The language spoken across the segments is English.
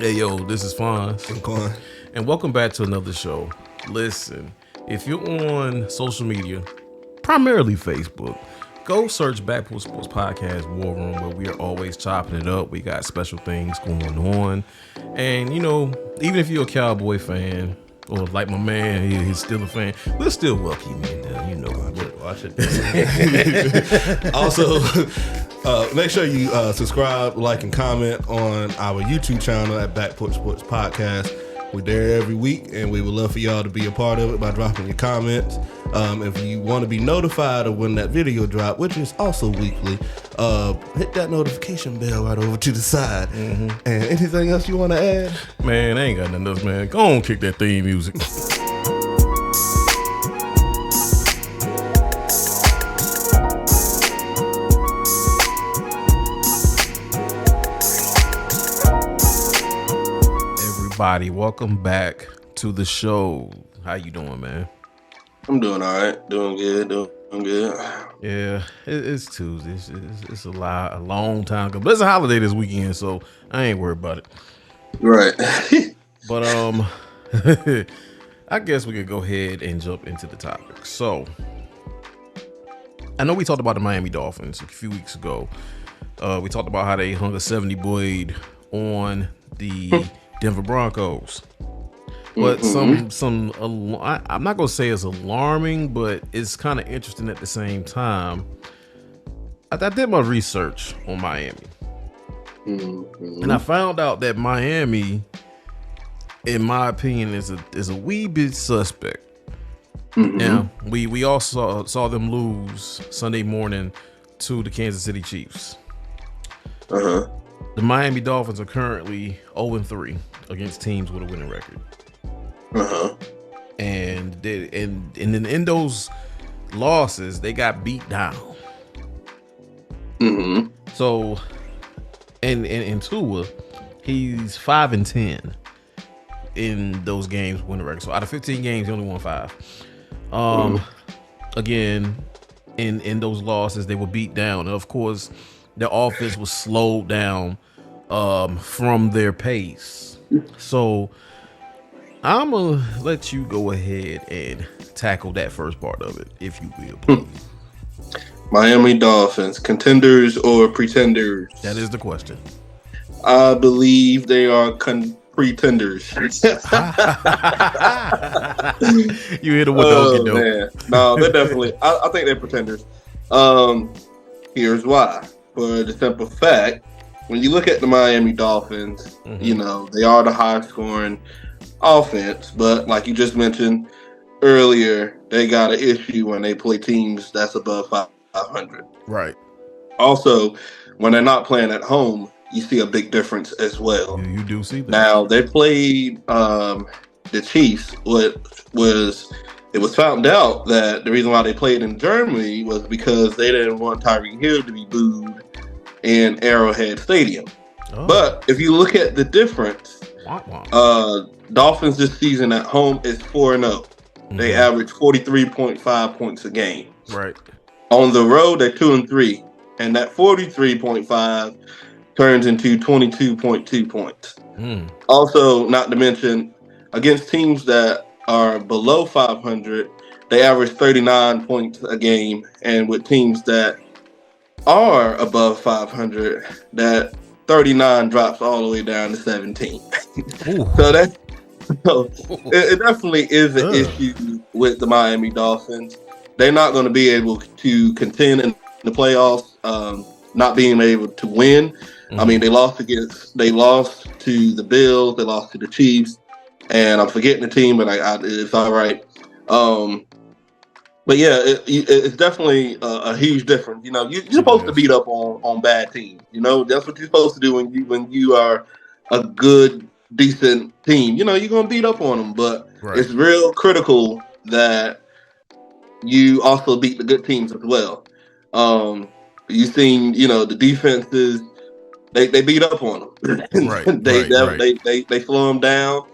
Hey, yo, this is Fonz and Quan. and welcome back to another show. Listen, if you're on social media, primarily Facebook, go search Back Porch Sports Podcast War Room, where we are always chopping it up. We got special things going on. And, you know, even if you're a Cowboy fan, or like my man, he's still a fan, we'll still welcome you in there, you know. Watch it. Also, make sure you subscribe, like, and comment on our YouTube channel at Back Porch Sports Podcast. We're there every week, and we would love for y'all to be a part of it by dropping your comments. If you want to be notified of when that video drop, which is also weekly, hit that notification bell right over to the side. Mm-hmm. And anything else you want to add? Man, I ain't got nothing else, man. Go on, kick that theme music. Everybody, welcome back to the show. How you doing, man? I'm doing all right. Doing good. Yeah, it's Tuesday. It's a long time ago. But it's a holiday this weekend, so I ain't worried about it. Right. But I guess we could go ahead and jump into the topic. So I know we talked about the Miami Dolphins a few weeks ago. We talked about how they hung a 70 blade on the Denver Broncos. But I'm not gonna say it's alarming, but it's kind of interesting at the same time. I did my research on Miami, and I found out that Miami, in my opinion, is a wee bit suspect. Now we also saw them lose Sunday morning to the Kansas City Chiefs. The Miami Dolphins are currently 0-3 against teams with a winning record. And in those losses, they got beat down. So, and Tua, he's 5-10 in those games winning record. So out of 15 games, he only won 5. Again, in those losses, they were beat down. And of course, their offense was slowed down from their pace. So I'm going to let you go ahead and tackle that first part of it, if you will, please. Miami Dolphins, contenders or pretenders? That is the question. I believe they are pretenders. You hit it with the okey doke. No, they're definitely. I think they're pretenders. Here's why. For the simple fact, when you look at the Miami Dolphins, you know, they are the high scoring offense, but like you just mentioned earlier, they got an issue when they play teams that's above 500. Right. Also, when they're not playing at home, you see a big difference as well. You do see that. Now, they played the Chiefs. It was found out that the reason why they played in Germany was because they didn't want Tyreek Hill to be booed in Arrowhead Stadium. But if you look at the difference, Dolphins this season at home is 4-0. They average 43.5 points a game. Right. On the road, they're 2-3, and that 43.5 turns into 22.2 points. Also, not to mention, against teams that are below 500, they average 39 points a game, and with teams that are above 500, that 39 drops all the way down to 17. So it definitely is an issue with the Miami Dolphins. They're not going to be able to contend in the playoffs, not being able to win. I mean, they lost to the Bills, they lost to the Chiefs, and I'm forgetting the team, but it's all right. But yeah, it's definitely a huge difference. You know, you're supposed to beat up on bad teams. You know, that's what you're supposed to do when you are a good, decent team. You know, you're gonna beat up on them, but it's real critical that you also beat the good teams as well. You've seen, you know, the defenses. They beat up on them. They slow them down.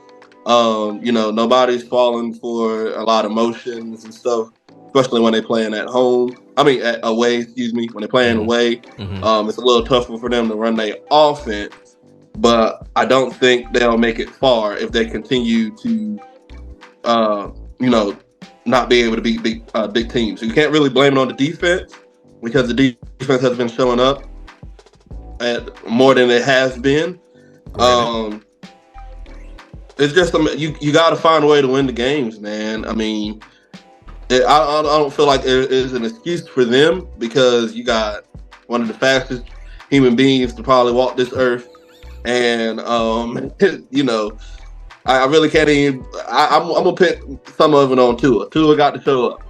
You know, nobody's falling for a lot of motions and stuff, especially when they're playing at home. I mean, away, excuse me. When they're playing away, it's a little tougher for them to run their offense. but I don't think they'll make it far if they continue to, not be able to beat big teams. So you can't really blame it on the defense because the defense has been showing up at more than it has been. It's just you got to find a way to win the games, man. I mean, I don't feel like there is an excuse for them because you got one of the fastest human beings to probably walk this earth, and I really can't even. I'm gonna put some of it on Tua. Tua got to show up.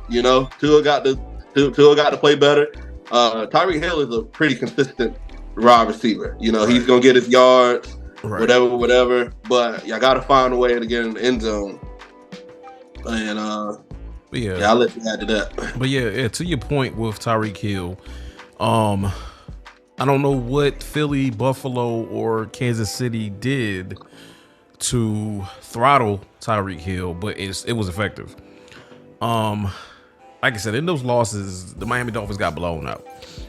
Tua got to play better. Tyreek Hill is a pretty consistent wide receiver. He's gonna get his yards, whatever. But I got to find a way to get in the end zone. And I'll let you add to that. But to your point with Tyreek Hill, I don't know what Philly, Buffalo, or Kansas City did to throttle Tyreek Hill, but it was effective. Like I said, in those losses, the Miami Dolphins got blown out.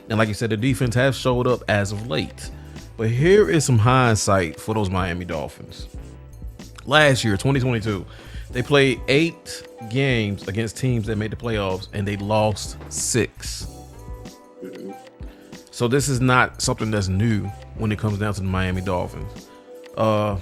And like you said, the defense has showed up as of late. But here is some hindsight for those Miami Dolphins. Last year, 2022, they played 8 games against teams that made the playoffs, and they lost 6. So this is not something that's new when it comes down to the Miami Dolphins. A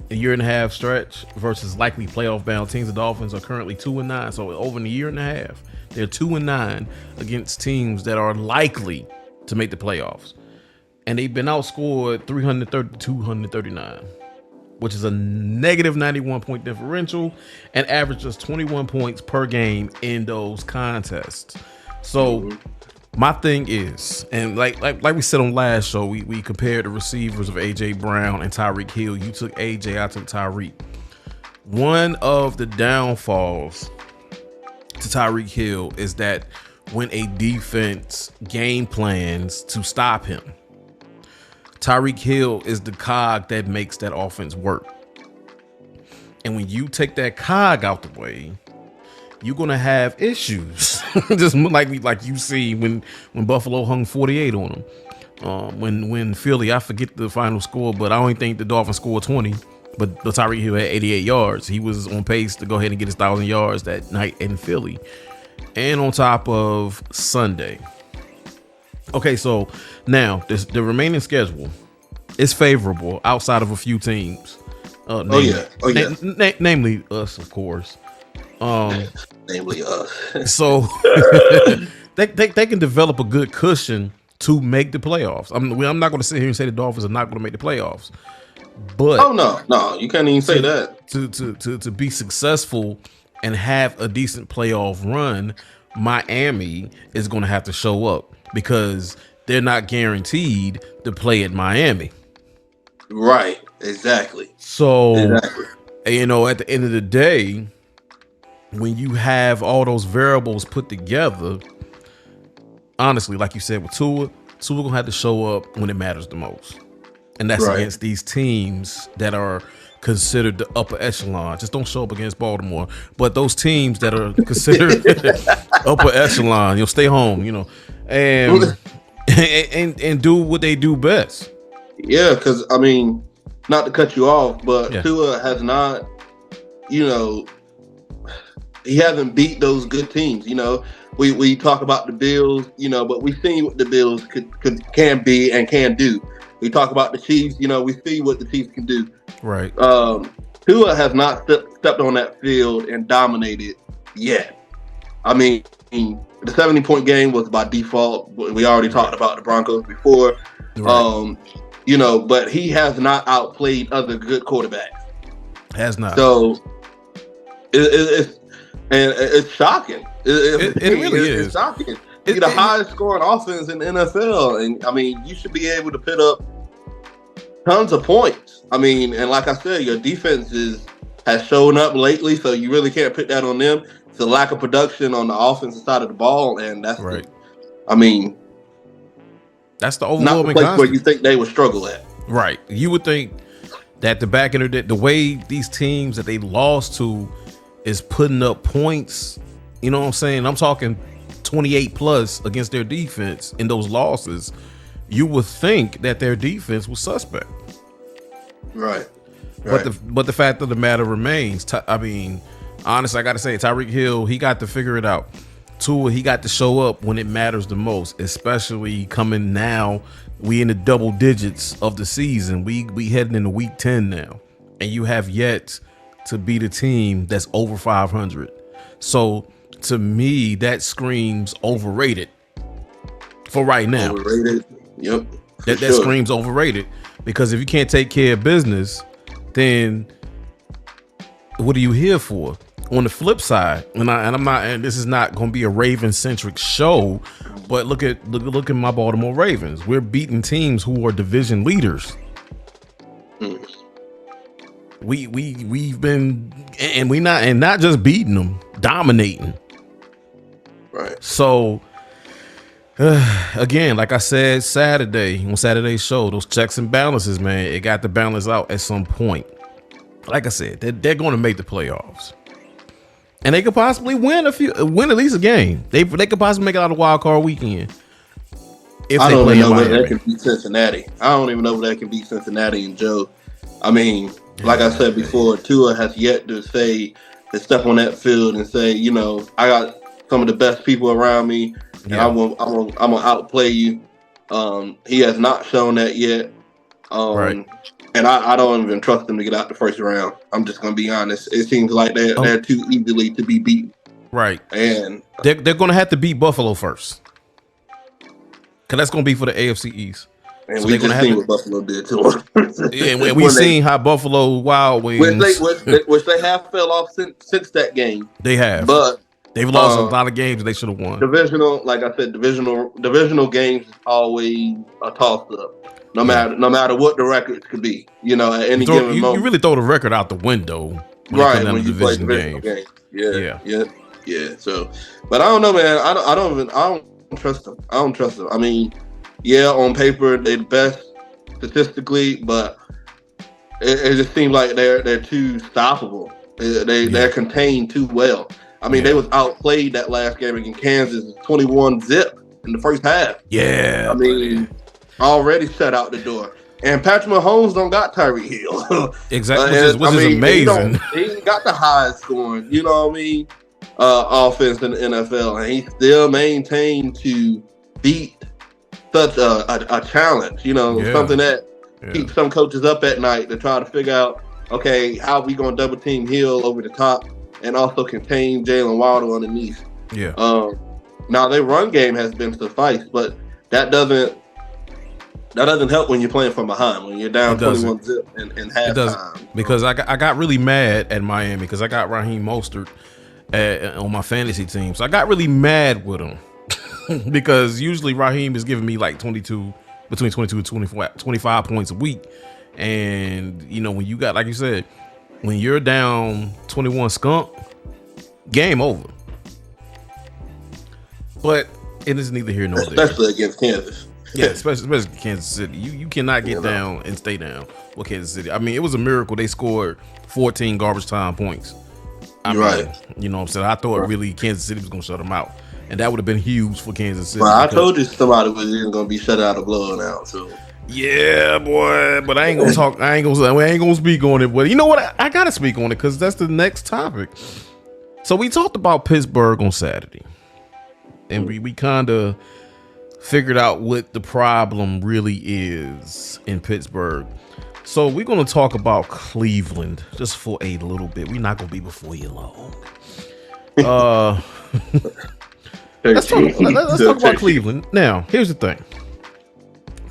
year and a half stretch versus likely playoff bound teams. The Dolphins are currently 2-9. So over a year and a half, they're 2-9 against teams that are likely to make the playoffs. And they've been outscored 330-239, which is a negative 91 point differential, and averages 21 points per game in those contests. So my thing is, and like we said on last show, we compared the receivers of AJ Brown and Tyreek Hill. You took AJ, I took Tyreek. One of the downfalls to Tyreek Hill is that when a defense game plans to stop him, Tyreek Hill is the cog that makes that offense work. And when you take that cog out the way, you're gonna have issues. Just like you see when Buffalo hung 48 on them. When Philly, I forget the final score, but I only think the Dolphins scored 20. But the Tyreek Hill had 88 yards. He was on pace to go ahead and get his 1,000 yards that night in Philly, and on top of Sunday. Okay, so now the remaining schedule is favorable outside of a few teams. Namely us, of course. Namely us. So they can develop a good cushion to make the playoffs. I'm not going to sit here and say the Dolphins are not going to make the playoffs, but no, you can't even say that. To be successful and have a decent playoff run, Miami is going to have to show up, because they're not guaranteed to play at Miami. Right. Exactly. So, at the end of the day, when you have all those variables put together, honestly, like you said with Tua gonna have to show up when it matters the most. And that's against these teams that are considered the upper echelon. Just don't show up against Baltimore. But those teams that are considered upper echelon, stay home, and do what they do best. Yeah, because not to cut you off, but Tua has not, he hasn't beat those good teams. We talk about the Bills, but we've seen what the Bills can be and can do. We talk about the Chiefs, we see what the Chiefs can do. Right. Tua has not stepped on that field and dominated yet. The 70-point game was by default. We already talked about the Broncos before. Right. But he has not outplayed other good quarterbacks. Has not. So it's shocking. It really is. It's shocking. You're the highest scoring offense in the NFL, and you should be able to put up tons of points. And like I said, your defense has shown up lately, so you really can't put that on them. It's a lack of production on the offensive side of the ball, and that's right. That's the overwhelming not the place where you think they would struggle at. Right. You would think that the back end of the way these teams that they lost to is putting up points. You know what I'm saying? I'm talking 28 plus against their defense in those losses. You would think that their defense was suspect. Right. But the fact of the matter remains. Honestly, I got to say, Tyreek Hill, he got to figure it out. Tua, he got to show up when it matters the most, especially coming now. We in the double digits of the season. We heading into week 10 now, and you have yet to beat a team that's over 500. So to me, that screams overrated for right now. Overrated. Yep. That screams overrated, because if you can't take care of business, then what are you here for? On the flip side, and this is not going to be a Raven centric show, but look at my Baltimore Ravens. We're beating teams who are division leaders. We've been, and we not just beating them, dominating. Right. So again, like I said on Saturday's show, those checks and balances, man, it got to balance out at some point. Like I said, they're going to make the playoffs. And they could possibly win at least a game. They could possibly make it out of wild card weekend. If I they don't play even know Miami. whether that can beat Cincinnati. I don't even know whether that can beat Cincinnati and Joe. I mean, like I said before, Tua has yet to step on that field and say, I got some of the best people around me, and I'm gonna outplay you. He has not shown that yet. Right. And I don't even trust them to get out the first round. I'm just going to be honest. It seems like they're too easily to be beaten. Right. And they're going to have to beat Buffalo first, because that's going to be for the AFC East. And so we just seen what Buffalo did to them. Yeah, and we've seen how Buffalo Wild Wings, which they have fell off since that game. They have, but they've lost a lot of games they should have won. Divisional games is always a toss up. No matter what the records could be, at any given moment. You really throw the record out the window, when you play divisional games. Yeah. So, but I don't know, man. I don't trust them. I mean, on paper they're the best statistically, but it just seems like they're too stoppable. They're contained too well. I mean, they was outplayed that last game against Kansas, 21-0 in the first half. Yeah. I mean, already shut out the door. And Patrick Mahomes don't got Tyreek Hill. Exactly, which is amazing. He ain't got the highest scoring, offense in the NFL, and he still maintained to beat such a challenge. Something that keeps some coaches up at night to try to figure out, okay, how we gonna double team Hill over the top and also contain Jalen Waddle underneath. Yeah. Now their run game has been sufficed, but that doesn't help when you're playing from behind, when you're down 21-0 in halftime. It doesn't, because I got really mad at Miami because I got Raheem Mostert on my fantasy team. So I got really mad with him because usually Raheem is giving me like between 22 and 25 points a week. And, when you got, like you said, when you're down 21 skunk, game over. But it is neither here nor there. Especially against Kansas. Yeah, especially Kansas City. You cannot get down and stay down with Kansas City. I mean, it was a miracle they scored 14 garbage time points. Right. You know what I'm saying? I thought really Kansas City was going to shut them out. And that would have been huge for Kansas City. Well, I told you somebody was going to be shut out of blowing out. So. Yeah, boy. But I ain't going to talk. I ain't going to speak on it. But you know what? I got to speak on it because that's the next topic. So we talked about Pittsburgh on Saturday. And we kind of figured out what the problem really is in Pittsburgh. So we're going to talk about Cleveland just for a little bit. We're not going to be before you long. Let's talk about Cleveland. Now, here's the thing.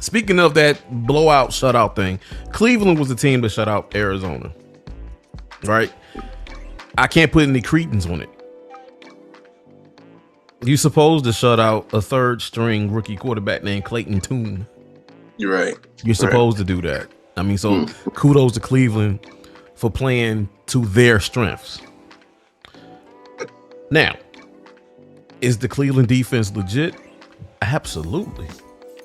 Speaking of that blowout shutout thing, Cleveland was the team that shut out Arizona. Right? I can't put any credence on it. You're supposed to shut out a third string rookie quarterback named Clayton Tune. You're right. You're supposed to do that. I mean, so kudos to Cleveland for playing to their strengths. Now, is the Cleveland defense legit? Absolutely.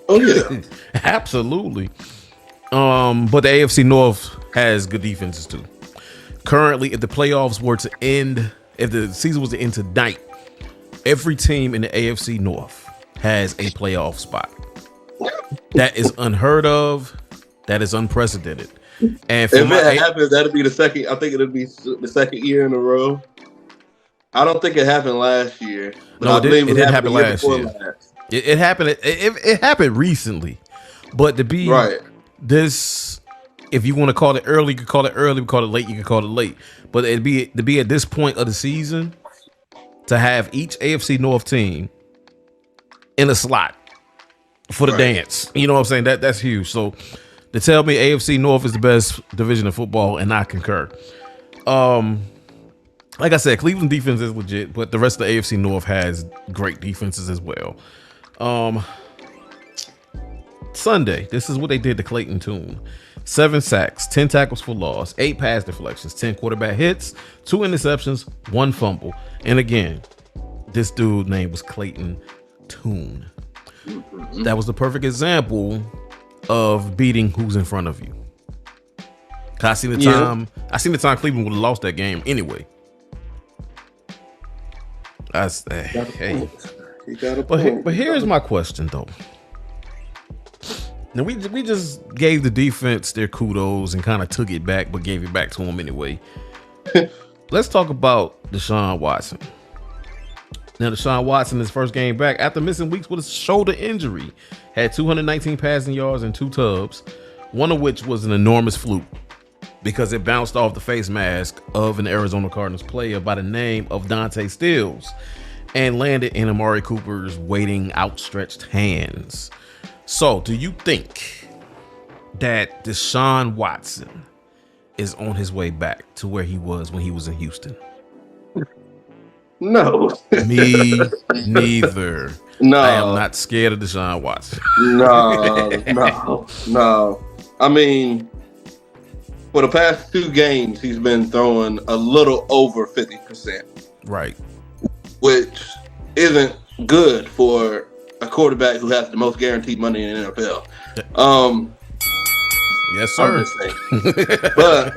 Oh yeah. Absolutely. But the AFC North has good defenses too. Currently, if the playoffs were to end, if the season was to end tonight, every team in the AFC North has a playoff spot. That is unheard of. That is unprecedented. And if it happens, that'd be the second. I think it'll be the second year in a row. I don't think it happened last year. But no, I it didn't happen last year. It happened. It happened recently, but to be this, if you want to call it early, you can call it early. We call it late, you can call it late. But to be at this point of the season, to have each AFC North team in a slot for the dance, you know what I'm saying? That's huge. So to tell me AFC North is the best division of football, and I concur. Like I said, Cleveland defense is legit, but the rest of the AFC North has great defenses as well. Sunday, this is what they did to Clayton Tune. 7 sacks, 10 tackles for loss, 8 pass deflections, 10 quarterback hits, 2 interceptions, 1 fumble. And again, this dude's name was Clayton Tune. That was the perfect example of beating who's in front of you. I seen the time Cleveland would have lost that game anyway. Hey. But here's my question though. Now we just gave the defense their kudos and kind of took it back, but gave it back to them anyway. Let's talk about Deshaun Watson. Now Deshaun Watson, his first game back after missing weeks with a shoulder injury, had 219 passing yards and 2 tubs, one of which was an enormous fluke because it bounced off the face mask of an Arizona Cardinals player by the name of Dante Stills and landed in Amari Cooper's waiting, outstretched hands. So, do you think that Deshaun Watson is on his way back to where he was when he was in Houston? No. Me neither. No. I am not scared of Deshaun Watson. No. I mean, for the past 2 games, he's been throwing a little over 50%. Right. Which isn't good for a quarterback who has the most guaranteed money in the NFL. Yes, sir. But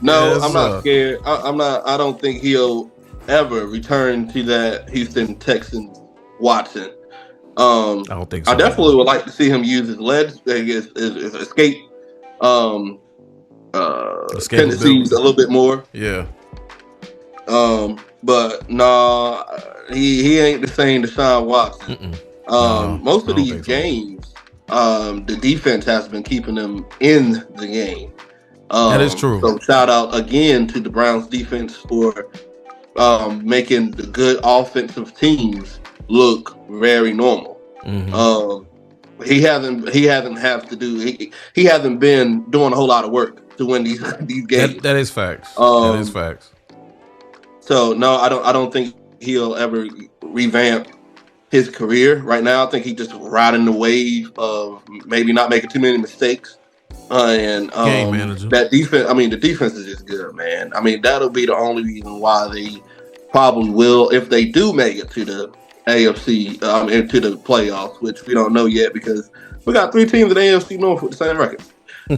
no, yes, I'm not scared. I don't think he'll ever return to that Houston Texans Watson. I don't think so. I definitely would like to see him use his legs, his escape tendencies a little bit more. Yeah. But no, he ain't the same Deshaun Watson. Most of these games, the defense has been keeping them in the game. That is true. So shout out again to the Browns defense for making the good offensive teams look very normal. He hasn't been doing a whole lot of work to win these games. That is facts. That is facts. So no, I don't think he'll ever revamp his career right now. I think he's just riding the wave of maybe not making too many mistakes. And game manager. That defense, I mean, the defense is just good, man. I mean, that'll be the only reason why they probably will, if they do make it to the AFC, into the playoffs, which we don't know yet because we got 3 teams in the AFC North with the same record.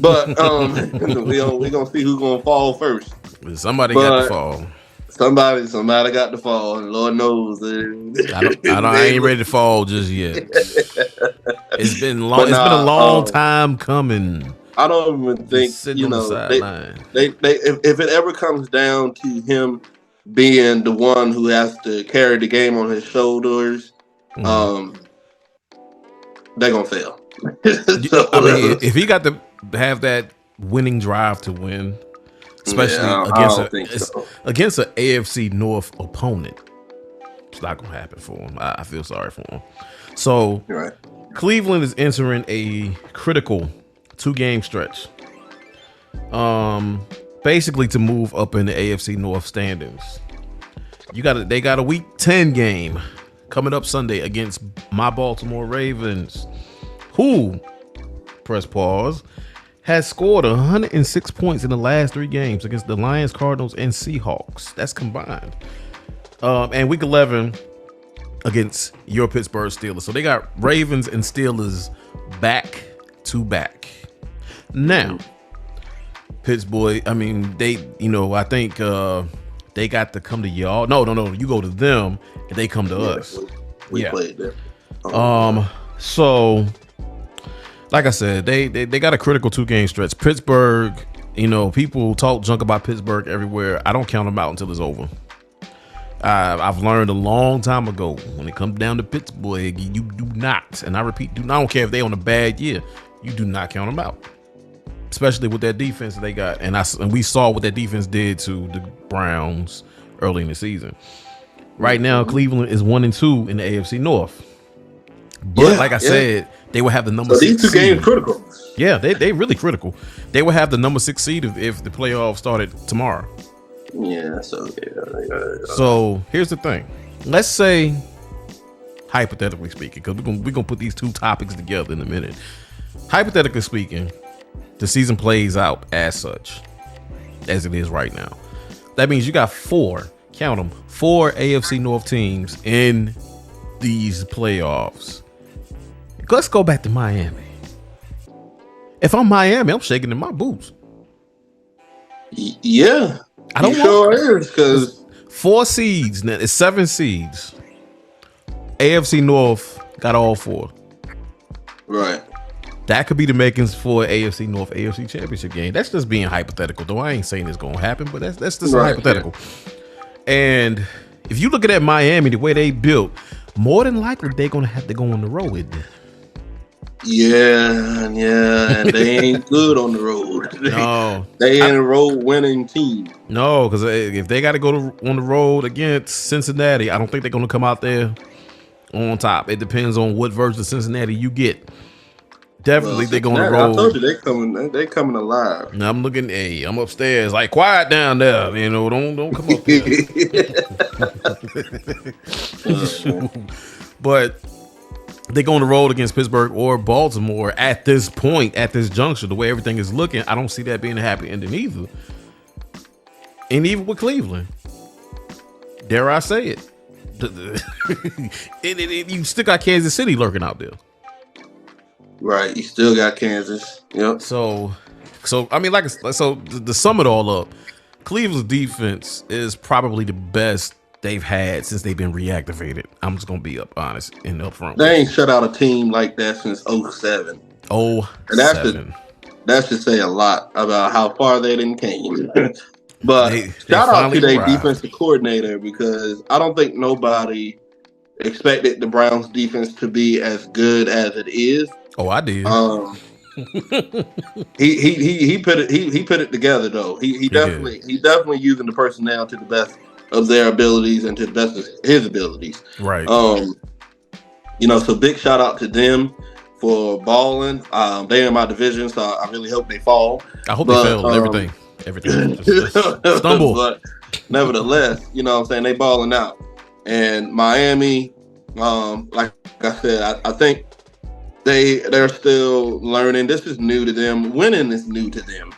But we gonna see who's gonna fall first. Somebody got to fall. Somebody got to fall, and Lord knows. I ain't ready to fall just yet. It's been long. It's been a long time coming. I don't even think if it ever comes down to him being the one who has to carry the game on his shoulders, they're gonna fail. So, I mean, if he got to have that winning drive to win. Especially against an AFC North opponent. It's not going to happen for him. I feel sorry for him. So, Cleveland is entering a critical 2-game stretch. Basically to move up in the AFC North standings. They got a Week 10 game coming up Sunday against my Baltimore Ravens, who, press pause, has scored 106 points in the last 3 games against the Lions, Cardinals, and Seahawks. That's combined. And Week 11 against your Pittsburgh Steelers. So they got Ravens and Steelers back to back. Now, Pittsburgh, I mean, I think they got to come to y'all. No. You go to them and they come to us. We played them. So like I said, they got a critical 2-game stretch. Pittsburgh, people talk junk about Pittsburgh everywhere. I don't count them out until it's over. I've learned a long time ago, when it comes down to Pittsburgh, you do not, and I repeat, I don't care if they on a bad year, you do not count them out. Especially with that defense they got. And we saw what that defense did to the Browns early in the season. Right now, Cleveland is 1-2 in the AFC North. But like I said, they will have the number 6 seed. These 2 games critical. Yeah, they really critical. They will have the number 6 seed if the playoffs started tomorrow. Yeah, So here's the thing. Let's say, hypothetically speaking, because we're gonna put these 2 topics together in a minute. Hypothetically speaking, the season plays out as such, as it is right now. That means you got 4 AFC North teams in these playoffs. Let's go back to Miami. If I'm Miami, I'm shaking in my boots. Yeah. I don't sure is, because 4 seeds, now it's 7 seeds. AFC North got all 4. Right. That could be the makings for AFC North AFC Championship game. That's just being hypothetical, though. I ain't saying it's gonna happen, but that's just hypothetical. Yeah. And if you look at Miami, the way they built, more than likely they're gonna have to go on the road. Yeah, and they ain't good on the road. No, they ain't a road winning team. No, because if they got to go on the road against Cincinnati, I don't think they're going to come out there on top. It depends on what version of Cincinnati you get. Definitely, they're going to roll. I told you they coming alive. Now I'm looking. Hey, I'm upstairs. Like, quiet down there. Don't come up there. But they're going to roll against Pittsburgh or Baltimore at this point, at this juncture. The way everything is looking, I don't see that being a happy ending either. And even with Cleveland, dare I say it, you still got Kansas City lurking out there. Right, you still got Kansas. Yep. So I mean, to sum it all up, Cleveland's defense is probably the best they've had since they've been reactivated. I'm just gonna be honest and upfront. They ain't shut out a team like that since 07. And that should say a lot about how far they didn't came. But shout out to their defensive coordinator, because I don't think nobody expected the Browns defense to be as good as it is. Oh, I did. He put it together though. He definitely using the personnel to the best of their abilities and to the best of his abilities. Right. So big shout out to them for balling. They're in my division, so I really hope they fall. I hope they fail everything. Just stumble. But nevertheless, they balling out. And Miami, like I said, I think they're still learning. This is new to them. Winning is new to them.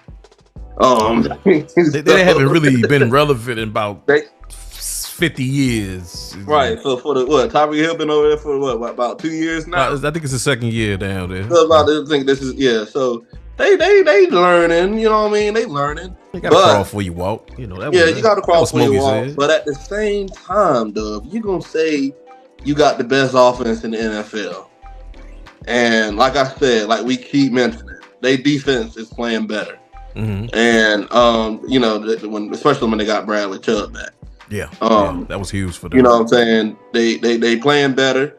They haven't really been relevant in about 50 years. Right. So for Tyreek Hill been over there for about 2 years now? I think it's the second year down there. So I think this is So they learning. You know what I mean? They learning. You gotta crawl before you walk. You gotta crawl before you walk. But at the same time, Dove, you gonna say you got the best offense in the NFL. And like I said, like we keep mentioning, their defense is playing better. Mm-hmm. And especially when they got Bradley Chubb back. Yeah, that was huge for them. You know what I'm saying? They playing better.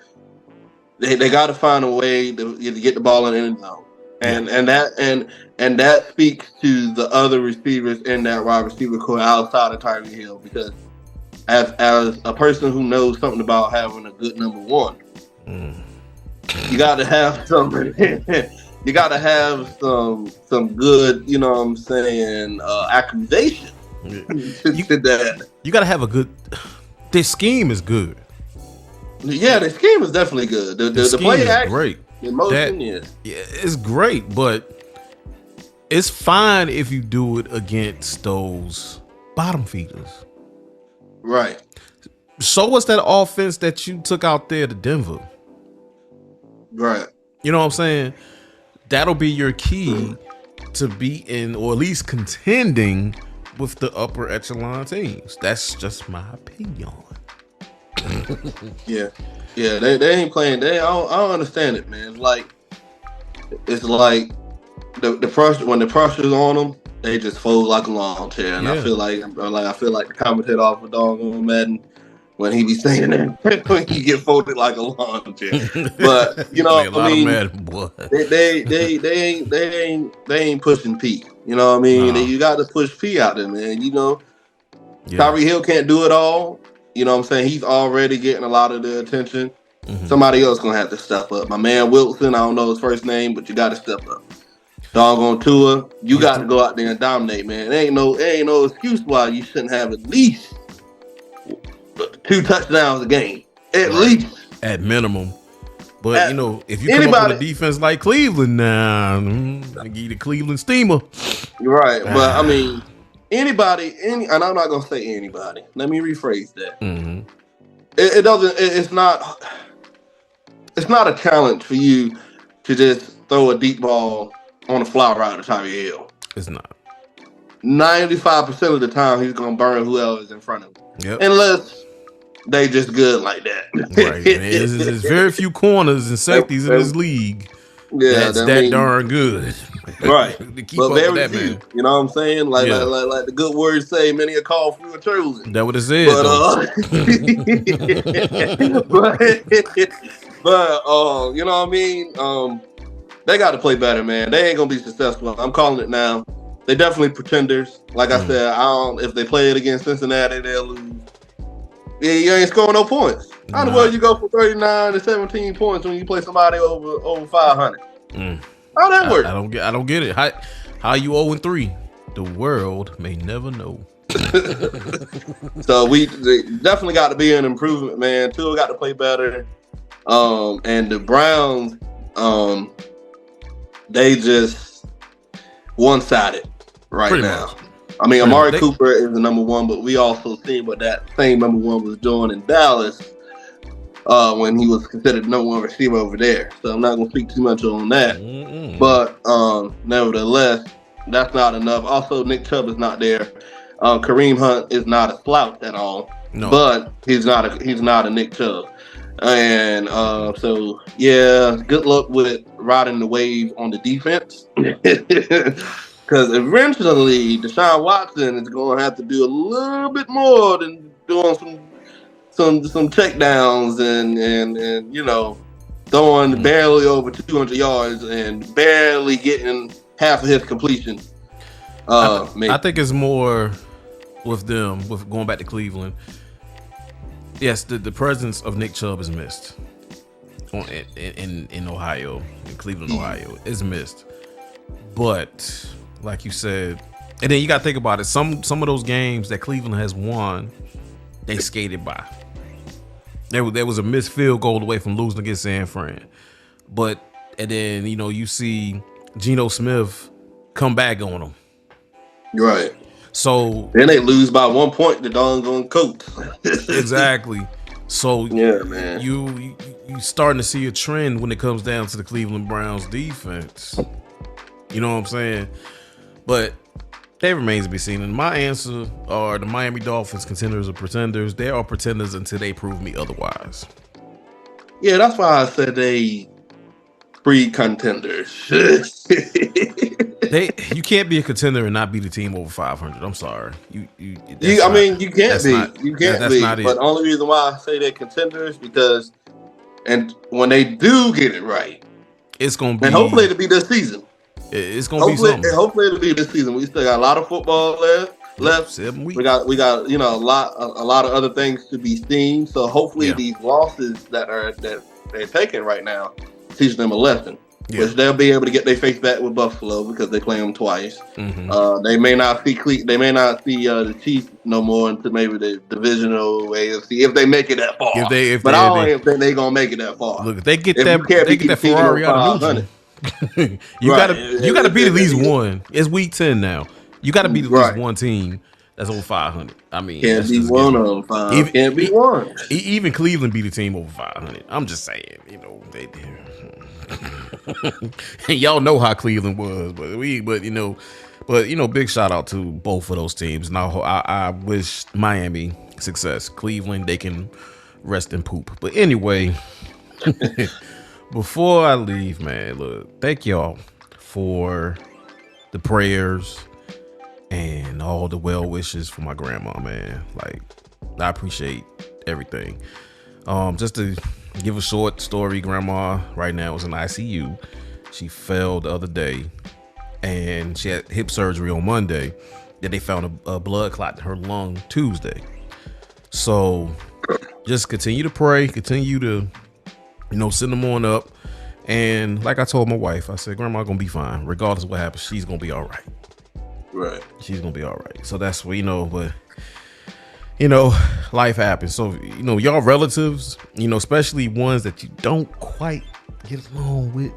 They got to find a way to get the ball in the end zone, and that speaks to the other receivers in that wide receiver core outside of Tyreek Hill, because as a person who knows something about having a good number one. You got to have some. You got to have some good, accusation. You got to have a good. Their scheme is good. Yeah, the scheme is definitely good. The play is action, great. Emotion, it's great, but it's fine if you do it against those bottom feeders. Right. So what's that offense that you took out there to Denver? Right. You know what I'm saying? That'll be your key to beating or at least contending with the upper echelon teams. That's just my opinion. Yeah. They ain't playing. I don't understand it, man. Like it's like the pressure when the pressure's on them, they just fold like a lawn chair. And I feel like the commentator off of doggone Madden when he be saying that when he get folded like a lawn chair. But you know, I mean, they ain't pushing P. You know what I mean? No. You got to push P out there, man. You know, Tyreek Hill can't do it all. You know what I'm saying? He's already getting a lot of the attention. Mm-hmm. Somebody else gonna have to step up. My man Wilson, I don't know his first name, but you got to step up. Doggone Tua, you got to go out there and dominate, man. There ain't no excuse why you shouldn't have at least 2 touchdowns a game, at least, at minimum. But you know, if you come up with a defense like Cleveland, now I give you the Cleveland Steamer. You're right, but I mean, and I'm not gonna say anybody. Let me rephrase that. Mm-hmm. It's not a challenge for you to just throw a deep ball on a fly route to Tyreek Hill. It's not. 95% of the time, he's gonna burn whoever's in front of him. Yep. Unless they just good like that. Right. There's very few corners and safeties in this league. Yeah, that's darn good. Right. To keep but up very with that, few. Man. You know what I'm saying? Like the good words say, many are called, few are chosen. That what it said. But you know what I mean? They got to play better, man. They ain't gonna be successful. I'm calling it now. They definitely pretenders. Like I said, if they play it against Cincinnati, they'll lose. Yeah, you ain't scoring no points. How the world you go from 39 to 17 points when you play somebody over 500? How that work? I don't get it. How you 0-3? The world may never know. So we definitely got to be an improvement, man. Tua got to play better. And the Browns, they just one-sided Pretty now. Much. I mean, Amari Cooper is the number one, but we also seen what that same number one was doing in Dallas when he was considered the number one receiver over there. So I'm not going to speak too much on that. Mm-hmm. But nevertheless, that's not enough. Also, Nick Chubb is not there. Kareem Hunt is not a slouch at all. No. But he's not a Nick Chubb. And so, yeah, good luck with riding the wave on the defense. Because eventually, Deshaun Watson is going to have to do a little bit more than doing some check downs and you know, throwing barely over 200 yards and barely getting half of his completion. I think it's more with them, with going back to Cleveland. Yes, the presence of Nick Chubb is missed in Ohio, in Cleveland, Ohio, is missed. But like you said, and then you got to think about it. Some of those games that Cleveland has won, they skated by. There was a missed field goal away from losing against San Fran. And then, you know, you see Geno Smith come back on them. Right. So then they lose by 1 point to doggone coach. Exactly. So yeah, man. You starting to see a trend when it comes down to the Cleveland Browns defense. You know what I'm saying? But that remains to be seen. And my answer are the Miami Dolphins, contenders or pretenders. They are pretenders until they prove me otherwise. Yeah, that's why I said they pre-contenders. You can't be a contender and not be the team over 500. I'm sorry. You can't be. You can't be. But the only reason why I say they're contenders because, and when they do get it right, it's gonna be. And hopefully it'll be this season. It's gonna be something. Hopefully it'll be this season. We still got a lot of football left. 7 weeks. We got you know a lot of other things to be seen. So hopefully these losses that they're taking right now teach them a lesson. Yeah. Which they'll be able to get their face back with Buffalo because they play them twice. Mm-hmm. They may not see the Chiefs no more until maybe the divisional AFC if they make it that far. But I don't even think they're gonna make it that far. Look, if they get that Ferrari out of neutral. You gotta beat at least one. It's week 10 now. You gotta beat at least one team that's over 500. I mean, can't be one of them. Can't be one. Even Cleveland beat a team over 500. I'm just saying, you know, they. Y'all know how Cleveland was, but big shout out to both of those teams. Now I wish Miami success. Cleveland, they can rest in poop. But anyway, Before I leave, man, look, thank y'all for the prayers and all the well wishes for my grandma, man. Like, I appreciate everything. Just to give a short story, grandma right now is in ICU. She fell the other day and she had hip surgery on Monday. Then they found a blood clot in her lung Tuesday. So just continue to pray, continue to, send them on up. And like I told my wife, I said, Grandma gonna be fine. Regardless of what happens, she's gonna be all right. Right. She's gonna be all right. So that's what, but life happens. So, y'all relatives, especially ones that you don't quite get along with,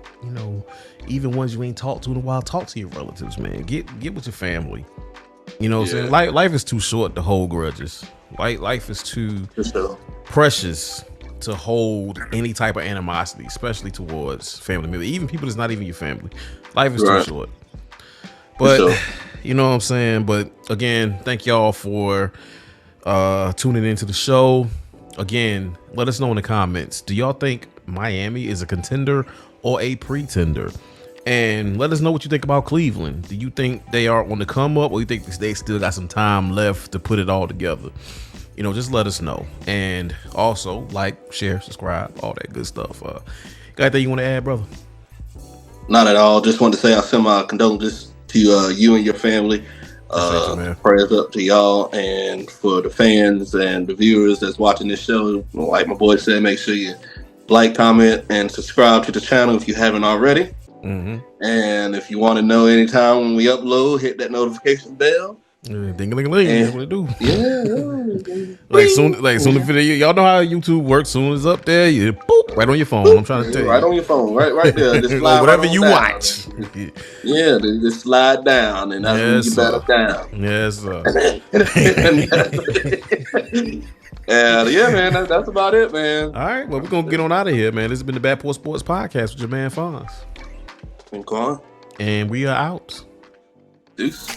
even ones you ain't talked to in a while, talk to your relatives, man. Get with your family. You know what I'm saying? Life is too short to hold grudges. Life is too precious to hold any type of animosity, especially towards family members, even people that's not even your family. Life is too short. But you know what I'm saying? But again, thank y'all for tuning into the show. Again, let us know in the comments. Do y'all think Miami is a contender or a pretender? And let us know what you think about Cleveland. Do you think they are on the come up, or you think they still got some time left to put it all together? Just let us know. And also, like, share, subscribe, all that good stuff. Got anything you want to add, brother? Not at all. Just wanted to say I send my condolences to you and your family. Prayers up to y'all, and for the fans and the viewers that's watching this show, like my boy said, make sure you like, comment, and subscribe to the channel if you haven't already. Mm-hmm. And if you want to know anytime when we upload, hit that notification bell. Ding-a-ling-a-ling, that's what it do. Yeah. soon the video, y'all know how YouTube works. Soon as it's up there, you boop, right on your phone. I'm trying to tell you. Right on your phone, right there. Just slide whatever right you down. watch. Yeah, just slide down, and that's when you get back down. Yes, sir. Yeah, man, that's about it, man. All right, well, we're gonna get on out of here, man. This has been the Back Porch Sports Podcast with your man Fonz and Quan, and we are out. Deuce.